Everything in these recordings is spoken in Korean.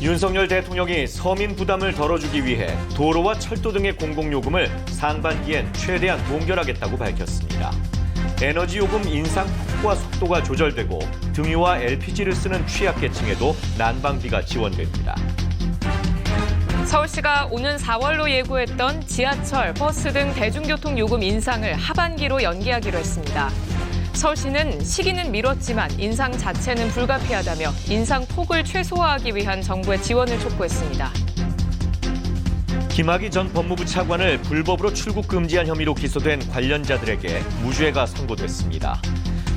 윤석열 대통령이 서민 부담을 덜어주기 위해 도로와 철도 등의 공공요금을 상반기엔 최대한 동결하겠다고 밝혔습니다. 에너지 요금 인상 폭과 속도가 조절되고 등유와 LPG를 쓰는 취약계층에도 난방비가 지원됩니다. 서울시가 오는 4월로 예고했던 지하철, 버스 등 대중교통 요금 인상을 하반기로 연기하기로 했습니다. 서울시는 시기는 미뤘지만 인상 자체는 불가피하다며 인상 폭을 최소화하기 위한 정부의 지원을 촉구했습니다. 김학의 전 법무부 차관을 불법으로 출국 금지한 혐의로 기소된 관련자들에게 무죄가 선고됐습니다.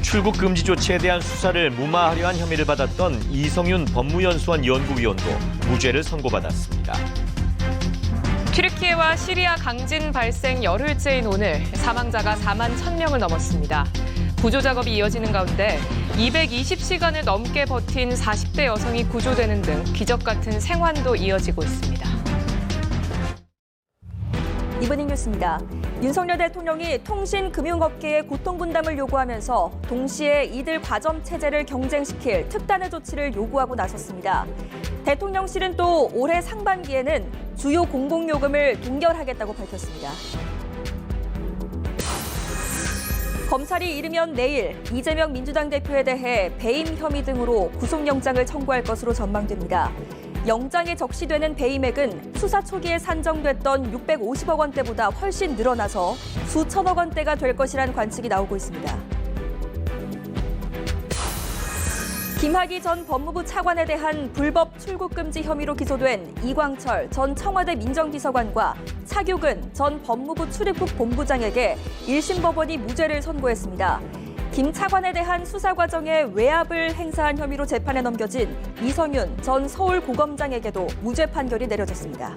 출국 금지 조치에 대한 수사를 무마하려 한 혐의를 받았던 이성윤 법무연수원 연구위원도 무죄를 선고받았습니다. 튀르키예와 시리아 강진 발생 열흘째인 오늘 사망자가 4만 1,000명을 넘었습니다. 구조 작업이 이어지는 가운데 220시간을 넘게 버틴 40대 여성이 구조되는 등 기적 같은 생환도 이어지고 있습니다. 이브닝 뉴스입니다. 윤석열 대통령이 통신금융업계의 고통분담을 요구하면서 동시에 이들 과점 체제를 경쟁시킬 특단의 조치를 요구하고 나섰습니다. 대통령실은 또 올해 상반기에는 주요 공공요금을 동결하겠다고 밝혔습니다. 검찰이 이르면 내일 이재명 민주당 대표에 대해 배임 혐의 등으로 구속영장을 청구할 것으로 전망됩니다. 영장에 적시되는 배임액은 수사 초기에 산정됐던 650억 원대보다 훨씬 늘어나서 수천억 원대가 될 것이란 관측이 나오고 있습니다. 김학의 전 법무부 차관에 대한 불법 출국 금지 혐의로 기소된 이광철 전 청와대 민정비서관과 차규근 전 법무부 출입국 본부장에게 1심 법원이 무죄를 선고했습니다. 김 차관에 대한 수사 과정에 외압을 행사한 혐의로 재판에 넘겨진 이성윤 전 서울고검장에게도 무죄 판결이 내려졌습니다.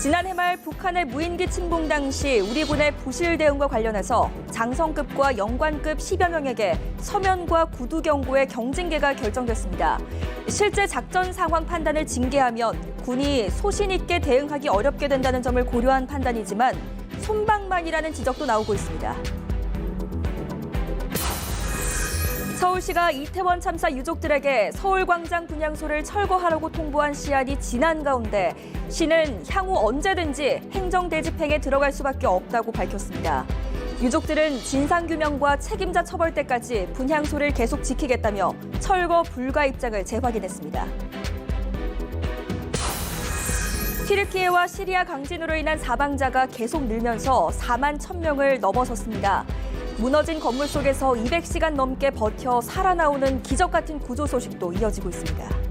지난해 말 북한의 무인기 침공 당시 우리 군의 부실 대응과 관련해서 장성급과 영관급 10여 명에게 서면과 구두 경고의 경징계가 결정됐습니다. 실제 작전 상황 판단을 징계하면 군이 소신 있게 대응하기 어렵게 된다는 점을 고려한 판단이지만 솜방망이라는 지적도 나오고 있습니다. 서울시가 이태원 참사 유족들에게 서울광장 분향소를 철거하라고 통보한 시한이 지난 가운데 시는 향후 언제든지 행정대집행에 들어갈 수밖에 없다고 밝혔습니다. 유족들은 진상규명과 책임자 처벌 때까지 분향소를 계속 지키겠다며 철거 불가 입장을 재확인했습니다. 튀르키예와 시리아 강진으로 인한 사망자가 계속 늘면서 4만 1,000명을 넘어섰습니다. 무너진 건물 속에서 200시간 넘게 버텨 살아나오는 기적 같은 구조 소식도 이어지고 있습니다.